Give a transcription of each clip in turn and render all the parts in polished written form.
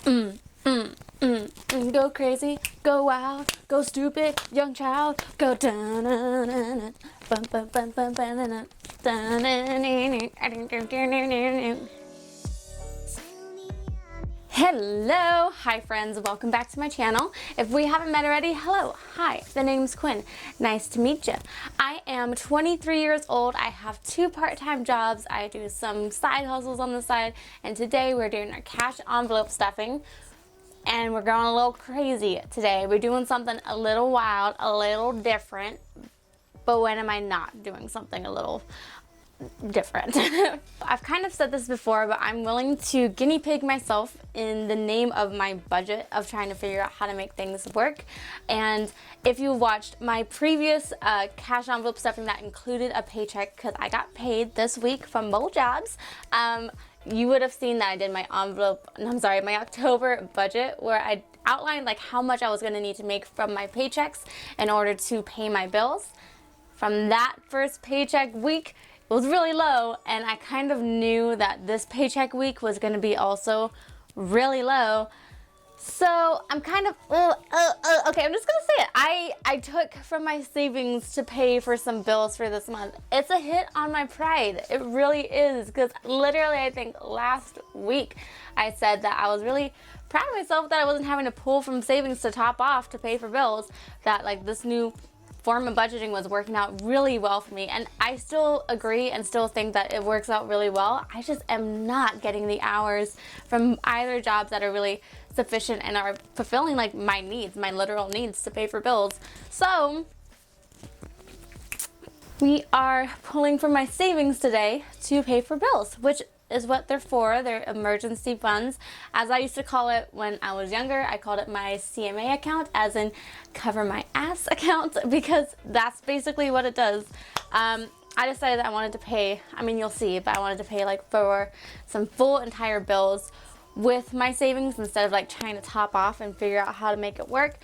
Go crazy, go wild, go stupid, young child, go dun dun dun bum bum bum bum bum dun. Hello, hi friends, welcome back to my channel. If we haven't met already, hello, hi, the name's Quinn. Nice to meet you. I am 23 years old. I have 2 part-time jobs. I do some side hustles on the side, and today we're doing our cash envelope stuffing. And we're going a little crazy today. We're doing something a little wild, a little different. But when am I not doing something a little different? I've kind of said this before, but I'm willing to guinea pig myself in the name of my budget of trying to figure out how to make things work. And if you watched my previous cash envelope stuffing that included a paycheck, because I got paid this week from both jobs, you would have seen that I did my my October budget, where I outlined like how much I was going to need to make from my paychecks in order to pay my bills. From that first paycheck week, it was really low, and I kind of knew that this paycheck week was going to be also really low. So I'm kind of, okay, I'm just gonna say it. I took from my savings to pay for some bills for this month. It's a hit on my pride. It really is, because literally I think last week I said that I was really proud of myself that I wasn't having to pull from savings to top off to pay for bills, that like this new form of budgeting was working out really well for me, and I still agree and still think that it works out really well. I just am not getting the hours from either jobs that are really sufficient and are fulfilling like my needs, my literal needs to pay for bills. So we are pulling from my savings today to pay for bills, which is what they're for. They're emergency funds. As I used to call it when I was younger, I called it my CMA account, as in cover my ass account, because that's basically what it does. I decided that I wanted to pay, I mean you'll see, but I wanted to pay like for some full entire bills with my savings instead of like trying to top off and figure out how to make it work.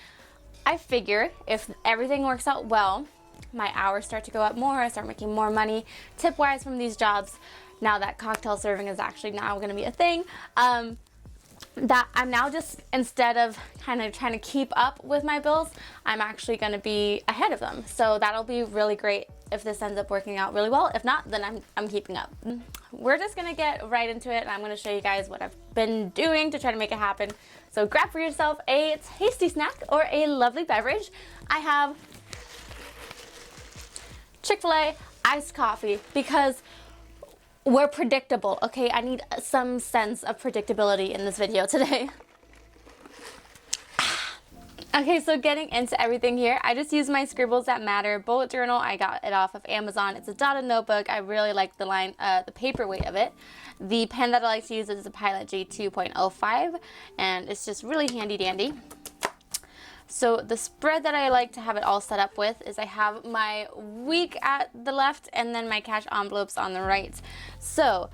I figure if everything works out well, my hours start to go up more, I start making more money tip-wise from these jobs. Now that cocktail serving is actually now going to be a thing, that I'm now just, instead of kind of trying to keep up with my bills, I'm actually going to be ahead of them. So that'll be really great if this ends up working out really well. If not, then I'm keeping up. We're just going to get right into it, and I'm going to show you guys what I've been doing to try to make it happen. So grab for yourself a tasty snack or a lovely beverage. I have Chick-fil-A iced coffee, because we're predictable, okay? I need some sense of predictability in this video today. Okay, so getting into everything here, I just use my Scribbles That Matter bullet journal. I got it off of Amazon. It's a dotted notebook. I really like the the paperweight of it. The pen that I like to use is a Pilot G 2.05, and it's just really handy dandy. So the spread that I like to have it all set up with is I have my week at the left and then my cash envelopes on the right. So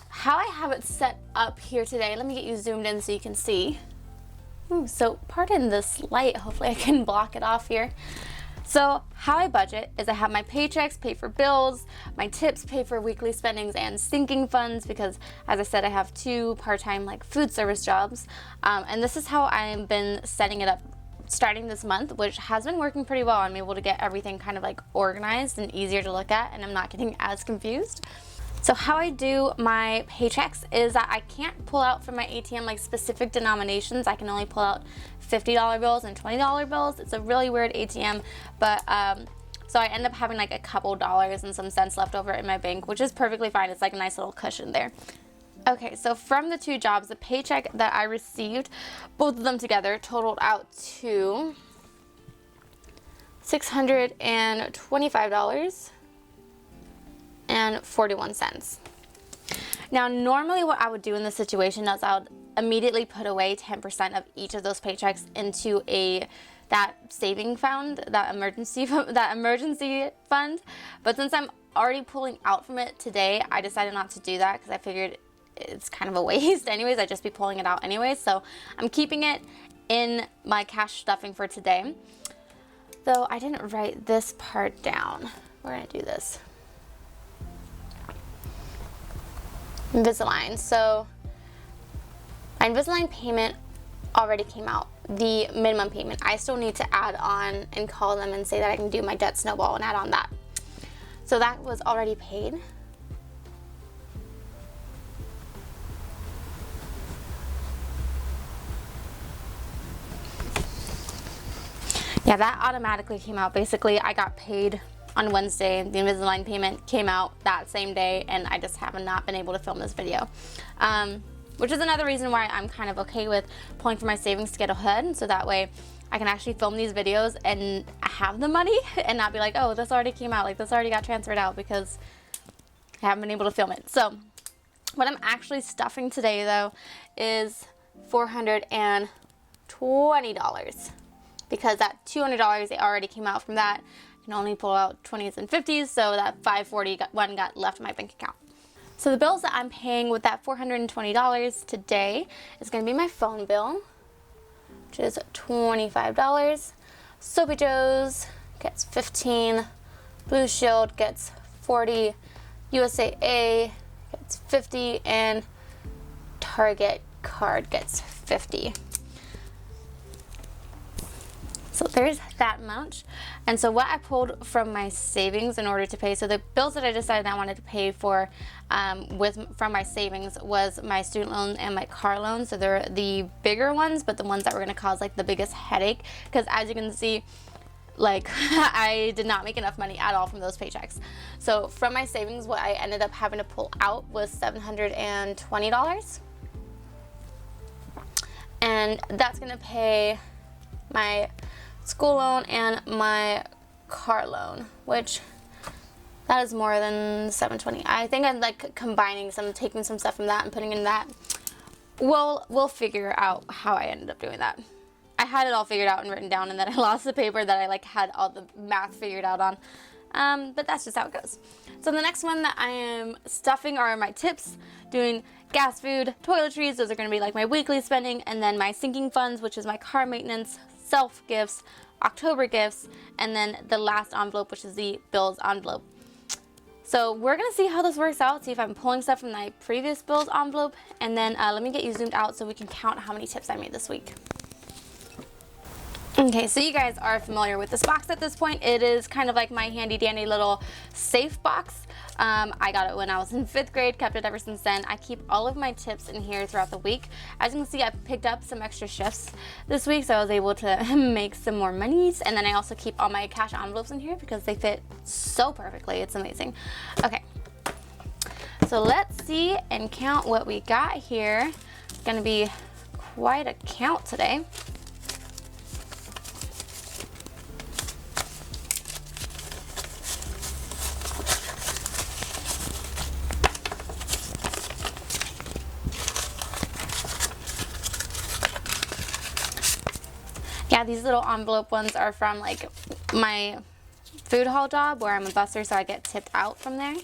how I have it set up here today, let me get you zoomed in so you can see. So pardon this light, hopefully I can block it off here. So how I budget is I have my paychecks pay for bills, my tips pay for weekly spendings and sinking funds, because as I said, I have 2 part-time like food service jobs. And this is how I've been setting it up starting this month, which has been working pretty well. I'm able to get everything kind of like organized and easier to look at, and I'm not getting as confused. So how I do my paychecks is that I can't pull out from my ATM like specific denominations. I can only pull out $50 bills and $20 bills. It's a really weird ATM, but so I end up having like a couple dollars and some cents left over in my bank, which is perfectly fine. It's like a nice little cushion there. Okay, so from the 2 jobs, the paycheck that I received, both of them together, totaled out to $625.41. Now, normally what I would do in this situation is I would immediately put away 10% of each of those paychecks into that saving fund, that emergency fund. But since I'm already pulling out from it today, I decided not to do that, because I figured it's kind of a waste anyways. I'd just be pulling it out anyways. So I'm keeping it in my cash stuffing for today. Though I didn't write this part down. We're gonna do this. Invisalign. So My Invisalign payment already came out, the minimum payment. I still need to add on and call them and say that I can do my debt snowball and add on that. So that was already paid. Yeah, that automatically came out. Basically, I got paid on Wednesday. The Invisalign payment came out that same day, and I just have not been able to film this video. Which is another reason why I'm kind of okay with pulling from my savings to get ahead, so that way I can actually film these videos and have the money and not be like, oh, this already came out, like this already got transferred out, because I haven't been able to film it. So what I'm actually stuffing today though is $420, because that $200 it already came out from that. I can only pull out 20s and 50s, so that $541 got left in my bank account. So the bills that I'm paying with that $420 today is going to be my phone bill, which is $25. Soapy Joe's gets $15. Blue Shield gets $40. USAA gets $50, and Target card gets $50. So there's that much. And so what I pulled from my savings in order to pay, so the bills that I decided I wanted to pay for from my savings was my student loan and my car loan. So they're the bigger ones, but the ones that were going to cause like the biggest headache, because as you can see, like I did not make enough money at all from those paychecks. So from my savings, what I ended up having to pull out was $720. And that's going to pay my school loan and my car loan, which that is more than $720. I think I'm like combining some, taking some stuff from that and putting in that. We'll figure out how I ended up doing that. I had it all figured out and written down, and then I lost the paper that I like had all the math figured out on. But that's just how it goes. So the next one that I am stuffing are my tips, doing gas, food, toiletries. Those are going to be like my weekly spending, and then my sinking funds, which is my car maintenance, self gifts, October gifts, and then the last envelope, which is the bills envelope. So we're gonna see how this works out, see if I'm pulling stuff from my previous bills envelope, and then let me get you zoomed out so we can count how many tips I made this week. Okay, so you guys are familiar with this box at this point. It is kind of like my handy dandy little safe box. I got it when I was in 5th grade, kept it ever since then. I keep all of my tips in here throughout the week. As you can see, I picked up some extra shifts this week, so I was able to make some more monies. And then I also keep all my cash envelopes in here because they fit so perfectly. It's amazing. Okay, so let's see and count what we got here. It's gonna be quite a count today. Yeah, these little envelope ones are from like my food hall job where I'm a busser, so I get tipped out from there.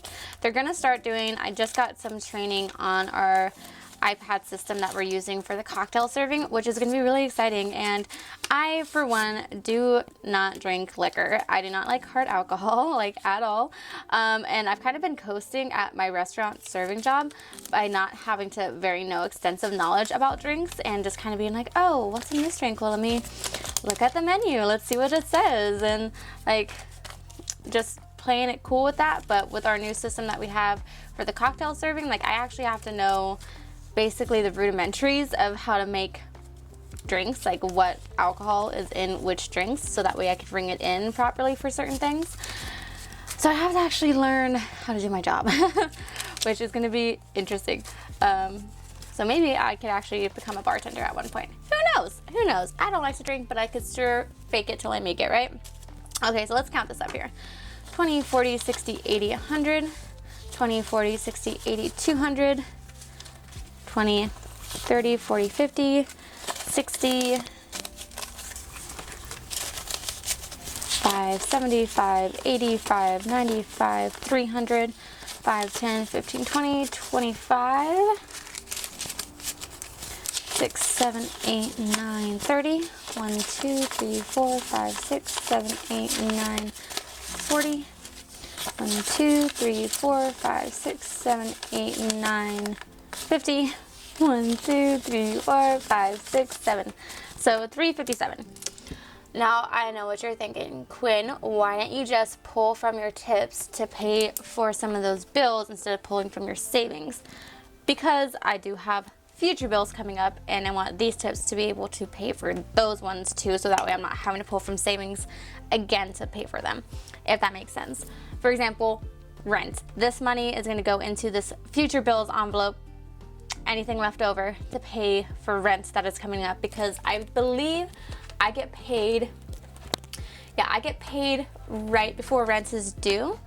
They're gonna start doing, I just got some training on our iPad system that we're using for the cocktail serving, which is gonna be really exciting. And I, for one, do not drink liquor. I do not like hard alcohol, like at all. And I've kind of been coasting at my restaurant serving job by not having to know extensive knowledge about drinks and just kind of being like, oh, what's in this drink? Well, let me look at the menu. Let's see what it says. And like, just playing it cool with that. But with our new system that we have for the cocktail serving, like I actually have to know basically the rudimentaries of how to make drinks, like what alcohol is in which drinks, so that way I can bring it in properly for certain things. So I have to actually learn how to do my job, which is going to be interesting. So maybe I could actually become a bartender at one point. Who knows? Who knows? I don't like to drink, but I could sure fake it till I make it, right? Okay, so let's count this up here. 20, 40, 60, 80, 100. 20, 40, 60, 80, 200. 20, 30, 40, 50, 60, 5, 75, 85, 95, 300, 5, 10, 15, 20, 25, 6, 7, 8, 9, 30, 1, 2, 3, 4, 5, 6, 7, 8, 9, 40, 1, 2, 3, 4, 5, 6, 7, 8, 9, 50, 1, 2, 3, 4, 5, 6, 7. So $3.57. Now I know what you're thinking, Quinn, why don't you just pull from your tips to pay for some of those bills instead of pulling from your savings? Because I do have future bills coming up and I want these tips to be able to pay for those ones too, so that way I'm not having to pull from savings again to pay for them, if that makes sense. For example, rent. This money is going to go into this future bills envelope, anything left over to pay for rent that is coming up, because I believe I get paid, I get paid right before rent is due,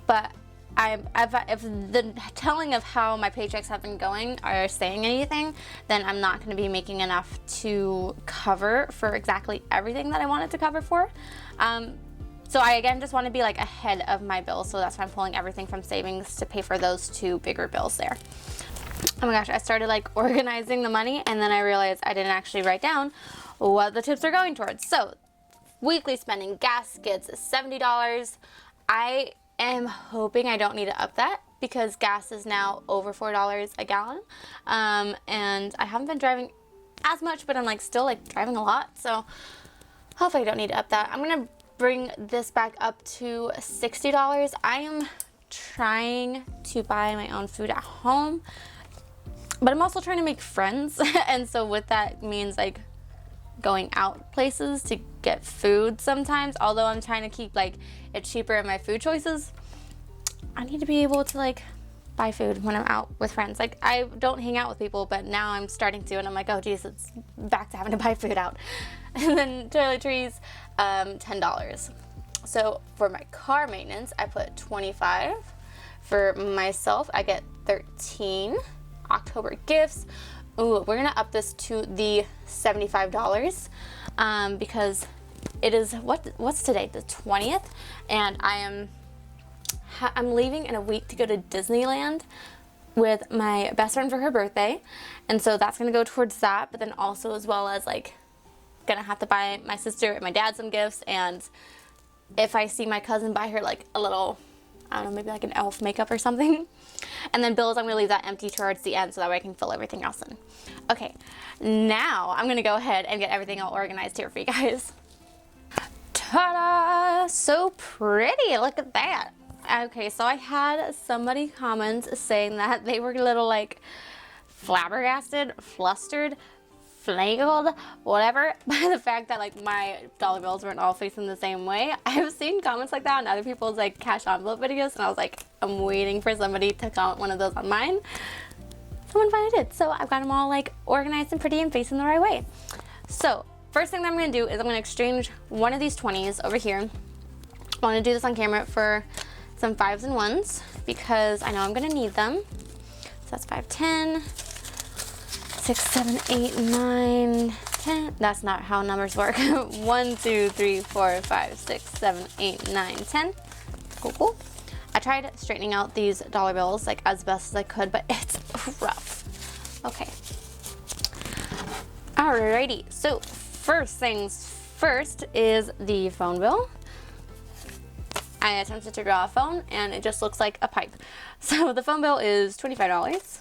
but if the telling of how my paychecks have been going are saying anything, then I'm not going to be making enough to cover for exactly everything that I wanted to cover for. So I again just want to be like ahead of my bills, so that's why I'm pulling everything from savings to pay for those two bigger bills there. Oh my gosh, I started like organizing the money and then I realized I didn't actually write down what the tips are going towards. So weekly spending, gas gets $70. I am hoping I don't need to up that because gas is now over $4 a gallon. And I haven't been driving as much, but I'm like still like driving a lot. So hopefully I don't need to up that. I'm gonna bring this back up to $60. I am trying to buy my own food at home, but I'm also trying to make friends. And so with that means like going out places to get food sometimes, although I'm trying to keep like it cheaper in my food choices. I need to be able to like buy food when I'm out with friends. Like I don't hang out with people, but now I'm starting to, and I'm like, oh geez, it's back to having to buy food out. And then toiletries, $10. So for my car maintenance, I put $25. For myself, I get $13. October gifts, ooh, we're gonna up this to the $75 because it is what's today, the 20th, and I'm leaving in a week to go to Disneyland with my best friend for her birthday, and so that's gonna go towards that, but then also as well as like gonna have to buy my sister and my dad some gifts, and if I see my cousin buy her like a little, I don't know, maybe like an elf makeup or something. And then bills, I'm gonna leave that empty towards the end so that way I can fill everything else in. Okay, now I'm gonna go ahead and get everything all organized here for you guys. Ta-da! So pretty, look at that. Okay, so I had somebody comment saying that they were a little like flabbergasted, flustered, flagled, whatever, by the fact that like my dollar bills weren't all facing the same way. I've seen comments like that on other people's like cash envelope videos, and I was like, I'm waiting for somebody to comment one of those on mine. Someone finally did, so I've got them all like organized and pretty and facing the right way. So first thing that I'm going to do is I'm going to exchange one of these 20s over here. I want to do this on camera for some 5s and 1s because I know I'm going to need them. So that's 5, 10. 6, 7, 8, 9, 10. That's not how numbers work. 1, 2, 3, 4, 5, 6, 7, 8, 9, 10. Cool, cool. I tried straightening out these dollar bills like as best as I could, but it's rough. Okay. Alrighty. So first things first is the phone bill. I attempted to draw a phone and it just looks like a pipe. So the phone bill is $25.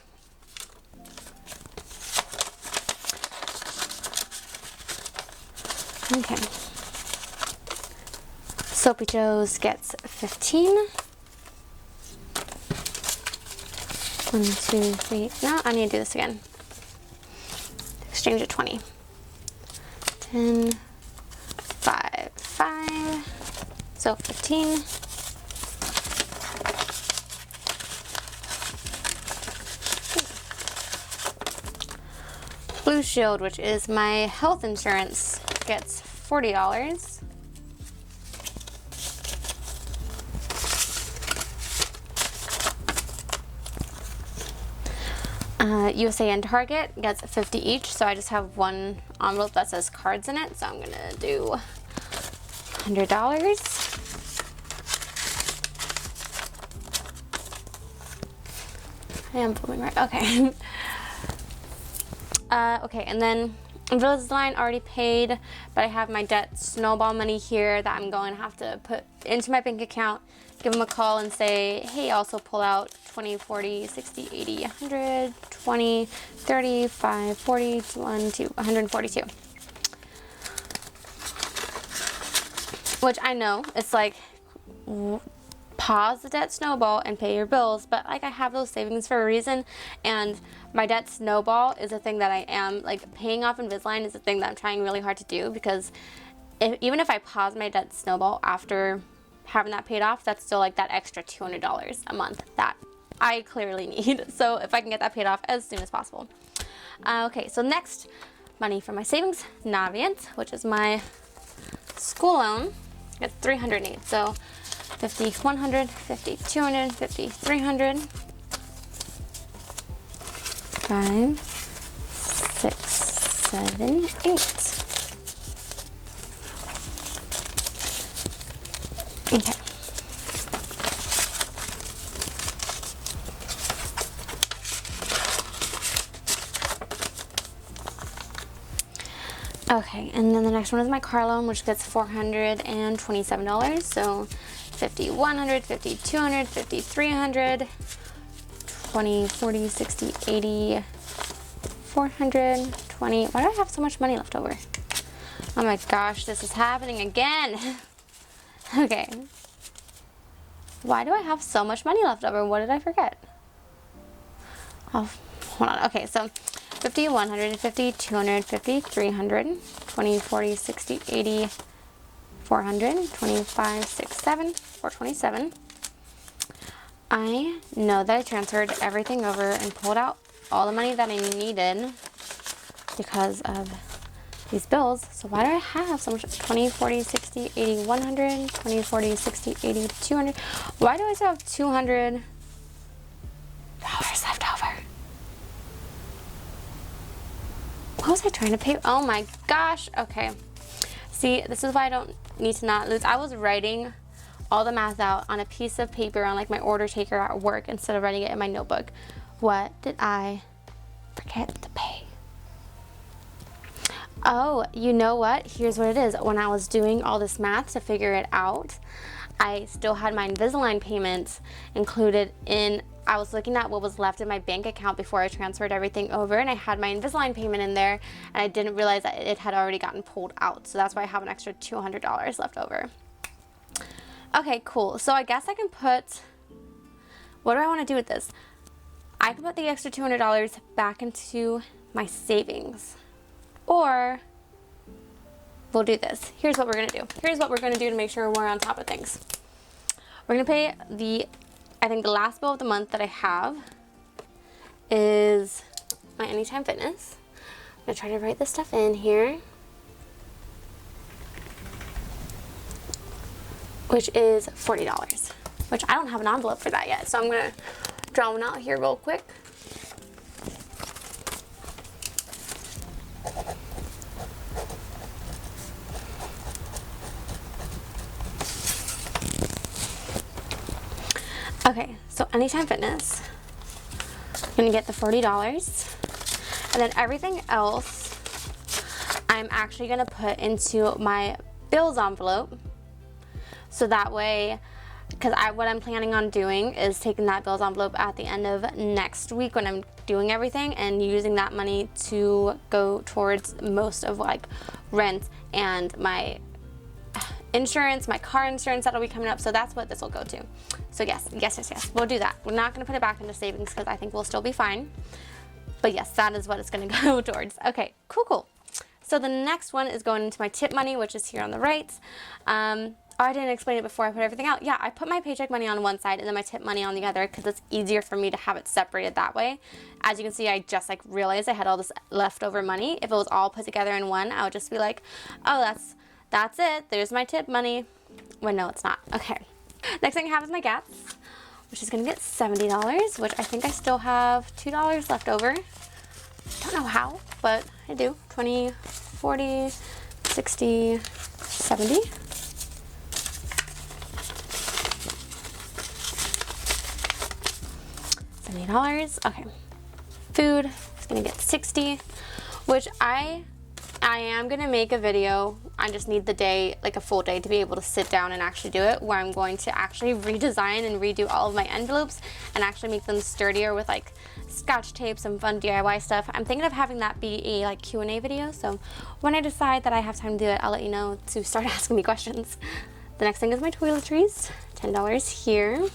Okay. Soapy Joe's gets 15. 1, 2, 3. No, I need to do this again. Exchange at 20. 10, 5, 5. So 15. Blue Shield, which is my health insurance, gets $40. USA and Target gets 50 each, so I just have one envelope that says cards in it, so I'm gonna do $100. I am pulling right, okay. Okay, and then Invisalign already paid, but I have my debt snowball money here that I'm going to have to put into my bank account, give them a call and say, hey, also pull out 20, 40, 60, 80, 100, 20, 35, 41, 142. Which I know, it's like, pause the debt snowball and pay your bills, but like I have those savings for a reason, and my debt snowball is a thing that I am, like paying off Invisalign is a thing that I'm trying really hard to do, because even if I pause my debt snowball after having that paid off, that's still like that extra $200 a month that I clearly need. So if I can get that paid off as soon as possible. Okay, so next, money from my savings, Navient, which is my school loan. It's 308, so 50, 100, 50, 200, 50, 300, 5, 6, 7, 8. Okay. Okay, and then the next one is my car loan, which gets $427. So 50, 100, 50, 200, 50, 300, 20, 40, 60, 80, 420. Why do I have so much money left over? Oh my gosh, this is happening again. Okay. Why do I have so much money left over? What did I forget? Oh, hold on. Okay, so 50, 150, 250, 300, 20, 40, 60, 80, 400, 25, 6, 7, 427. I know that I transferred everything over and pulled out all the money that I needed because of these bills. So why do I have so much? 20, 40, 60, 80, 100, 20, 40, 60, 80, 200. Why do I still have $200 left over? What was I trying to pay? Oh my gosh. Okay. See, this is why I don't need to not lose. I was writing all the math out on a piece of paper on like my order taker at work instead of writing it in my notebook. What did I forget to pay? Oh, you know what? Here's what it is. When I was doing all this math to figure it out, I still had my Invisalign payments included in, I was looking at what was left in my bank account before I transferred everything over, and I had my Invisalign payment in there, and I didn't realize that it had already gotten pulled out. So that's why I have an extra $200 left over. Okay, cool. So I guess I can put, what do I want to do with this? I can put the extra $200 back into my savings. Or we'll do this. Here's what we're going to do. Here's what we're going to do to make sure we're on top of things. We're going to pay I think the last bill of the month that I have is my Anytime Fitness. I'm going to try to write this stuff in here, which is $40, which I don't have an envelope for that yet. So I'm going to draw one out here real quick. Okay, so Anytime Fitness, I'm gonna get the $40, and then everything else I'm actually gonna put into my bills envelope, so that way, because what I'm planning on doing is taking that bills envelope at the end of next week when I'm doing everything and using that money to go towards most of like rent and my insurance, my car insurance that'll be coming up. So that's what this will go to. So yes, we'll do that. We're not going to put it back into savings because I think we'll still be fine. But yes, that is what it's going to go towards. Okay, cool. So the next one is going into my tip money, which is here on the right. Oh, I didn't explain it before I put everything out. Yeah, I put my paycheck money on one side and then my tip money on the other because it's easier for me to have it separated that way. As you can see, I just like realized I had all this leftover money. If it was all put together in one, I would just be like, oh, that's it. There's my tip money. Well, no, it's not. Okay. Next thing I have is my gas, which is going to get $70, which I think I still have $2 left over. Don't know how, but I do. 20, 40, 60, 70. $70. Okay. Food is going to get $60, which I I am going to make a video. I just need the day, like a full day, to be able to sit down and actually do it, where I'm going to actually redesign and redo all of my envelopes and actually make them sturdier with like scotch tape, some fun DIY stuff. I'm thinking of having that be a like Q&A video, so when I decide that I have time to do it, I'll let you know to start asking me questions. The next thing is my toiletries. $10 here.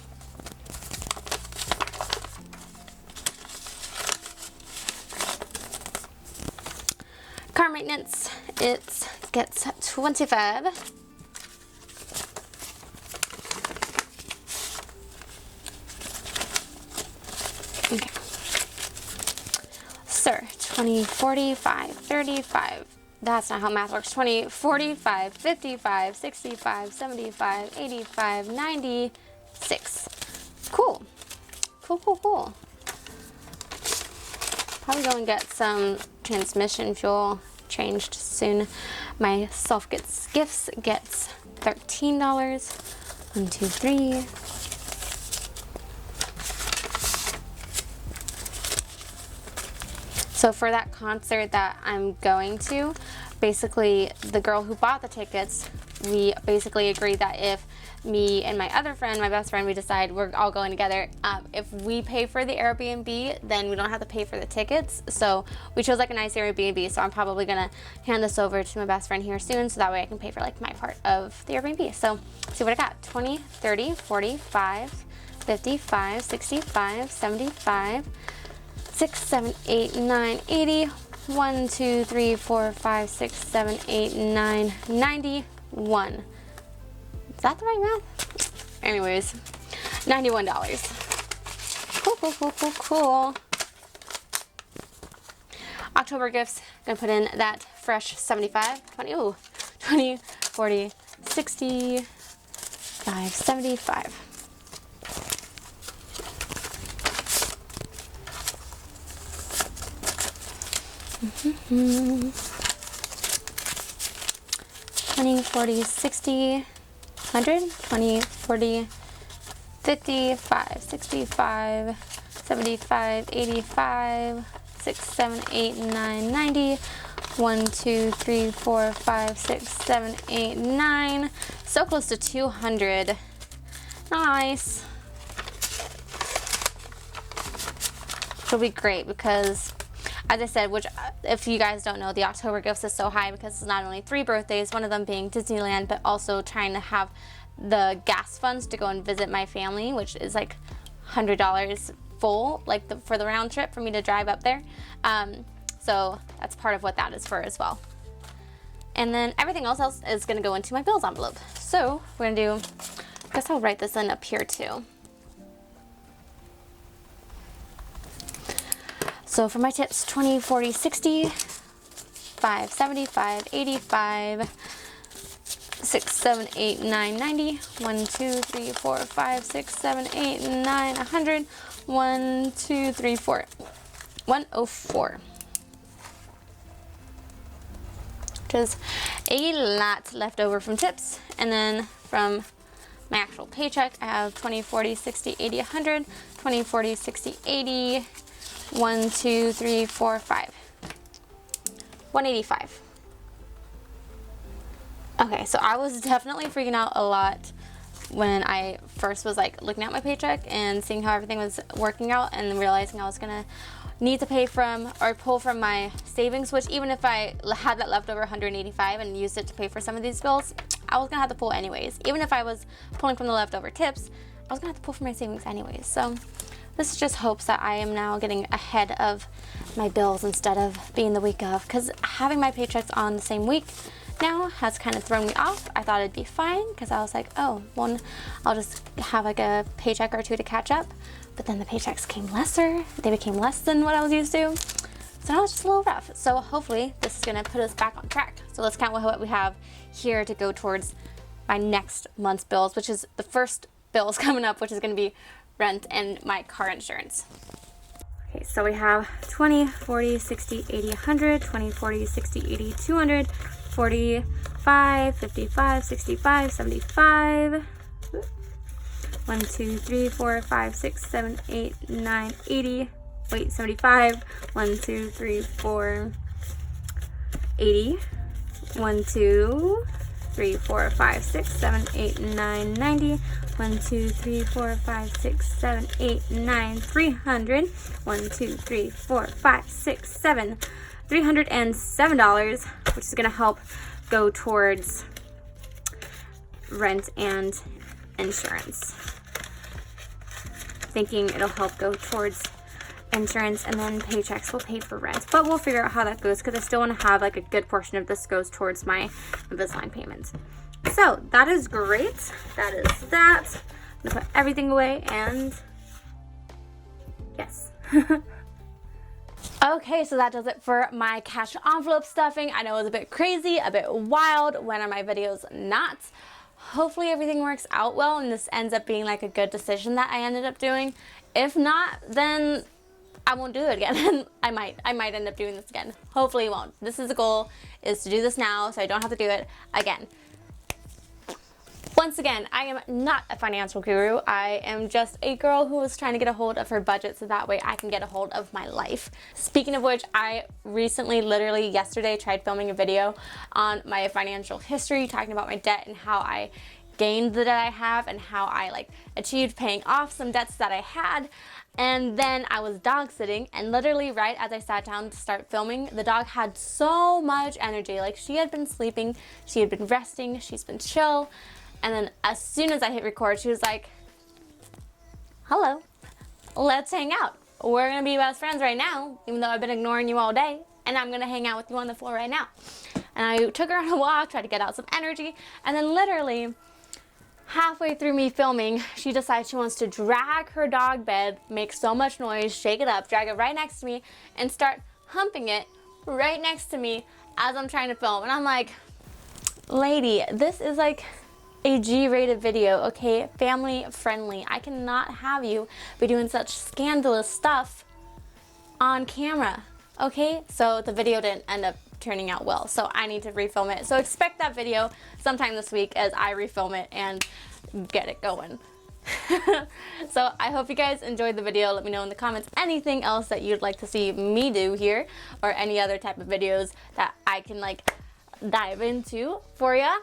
Car maintenance, it gets 25. Okay. Sir, 20, 45, 35. That's not how math works. 20, 45, 55, 65, 75, 85, 96. Cool. Cool, cool, cool. Probably go and get some transmission fuel changed soon. My self gifts gets $13. 1, 2, 3. So for that concert that I'm going to, basically the girl who bought the tickets, we basically agreed that if me and my other friend, my best friend, we decide we're all going together, if we pay for the Airbnb, then we don't have to pay for the tickets. So we chose like a nice Airbnb, so I'm probably gonna hand this over to my best friend here soon, so that way I can pay for like my part of the Airbnb. So see what I got. 20, 30, 45, 55, 65, 75, 6, 7, 8, 9, 80, 1, 2, 3, 4, 5, 6, 7, 8, 9, 91. Is that the right math? Anyways, $91. Cool, cool, cool, cool, cool. October gifts, gonna put in that fresh 75, 20, ooh, 20, 40, 60, 5, 75. Mm-hmm. 20, 40, 60, 100, 20, 40, 55, 65, 75, 85, 6, 7, 8, 9, 90, 1, 2, 3, 4, 5, 6, 7, 8, 9. So close to 200. Nice. It'll be great because, as I said, which if you guys don't know, the October gifts is so high because it's not only 3 birthdays, one of them being Disneyland, but also trying to have the gas funds to go and visit my family, which is like $100 full, like for the round trip for me to drive up there. So that's part of what that is for as well. And then everything else is gonna go into my bills envelope. So we're gonna do, I guess I'll write this in up here too. So for my tips, 20, 40, 60, 5, 75, 85, 6, 7, 8, 9, 90, 1, 2, 3, 4, 5, 6, 7, 8, 9, 100, 1, 2, 3, 4, 104. Which is a lot left over from tips. And then from my actual paycheck, I have 20, 40, 60, 80, 100, 20, 40, 60, 80, 1, 2, 3, 4, 5. 185. Okay, so I was definitely freaking out a lot when I first was like looking at my paycheck and seeing how everything was working out and realizing I was gonna need to pay from or pull from my savings, which even if I had that leftover 185 and used it to pay for some of these bills, I was gonna have to pull anyways. Even if I was pulling from the leftover tips, I was gonna have to pull from my savings anyways. So this just hopes that I am now getting ahead of my bills instead of being the week of, because having my paychecks on the same week now has kind of thrown me off. I thought it'd be fine because I was like, oh, well, I'll just have like a paycheck or two to catch up. But then the paychecks came lesser. They became less than what I was used to. So now it's just a little rough. So hopefully this is gonna put us back on track. So let's count what we have here to go towards my next month's bills, which is the first bills coming up, which is gonna be rent and my car insurance. Okay, so we have 20, 40, 60, 80, 100, 20, 40, 60, 80, 200, 45, 55, 65, 75, 1, 2, 3, 4, 5, 6, 7, 8, 9, 80, wait, 75, 1, 2, 3, 4, 80, 1, 2, 3, 4, 5, 6, 7, 8, 9, 90, 1, 2, 3, 4, 5, 6, 7, 8, 9, 300, 1, 2, 3, 4, 5, 6, 7, $307, which is going to help go towards rent and insurance. Thinking it'll help go towards insurance, and then paychecks will pay for rent, but we'll figure out how that goes, because I still want to have like a good portion of this goes towards my Invisalign payments. So that is great. That is that. I'm gonna put everything away, and yes. Okay, so that does it for my cash envelope stuffing. I know it was a bit crazy, a bit wild. When are my videos not? Hopefully everything works out well and this ends up being like a good decision that I ended up doing. If not, then I won't do it again. I might end up doing this again. Hopefully it won't. This is the goal, is to do this now so I don't have to do it again. Once again, I am not a financial guru. I am just a girl who is trying to get a hold of her budget so that way I can get a hold of my life. Speaking of which, I recently, literally yesterday, tried filming a video on my financial history, talking about my debt and how I gained the debt I have and how I like achieved paying off some debts that I had. And then I was dog sitting, and literally right as I sat down to start filming, the dog had so much energy. Like, she had been sleeping, she had been resting, she's been chill. And then as soon as I hit record, she was like, hello, let's hang out. We're gonna be best friends right now, even though I've been ignoring you all day, and I'm gonna hang out with you on the floor right now. And I took her on a walk, tried to get out some energy, and then literally halfway through me filming, she decides she wants to drag her dog bed, make so much noise, shake it up, drag it right next to me, and start humping it right next to me as I'm trying to film. And I'm like, lady, this is like a G-rated video, okay? Family friendly. I cannot have you be doing such scandalous stuff on camera, okay? So the video didn't end up turning out well, so I need to refilm it. So expect that video sometime this week as I refilm it and get it going. So I hope you guys enjoyed the video. Let me know in the comments anything else that you'd like to see me do here, or any other type of videos that I can like dive into for ya.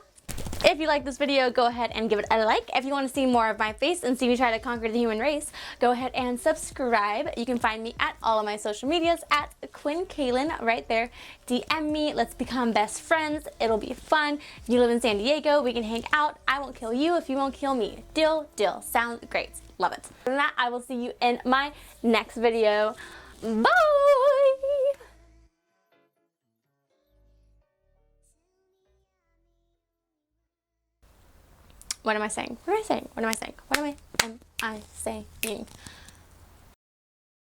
If you like this video, go ahead and give it a like. If you want to see more of my face and see me try to conquer the human race, go ahead and subscribe. You can find me at all of my social medias at QuinneKalyn right there. DM me. Let's become best friends. It'll be fun. If you live in San Diego, we can hang out. I won't kill you if you won't kill me. Deal, deal. Sounds great. Love it. Other than that, I will see you in my next video. Bye! What am I saying? What am I saying? What am I saying? What am I saying?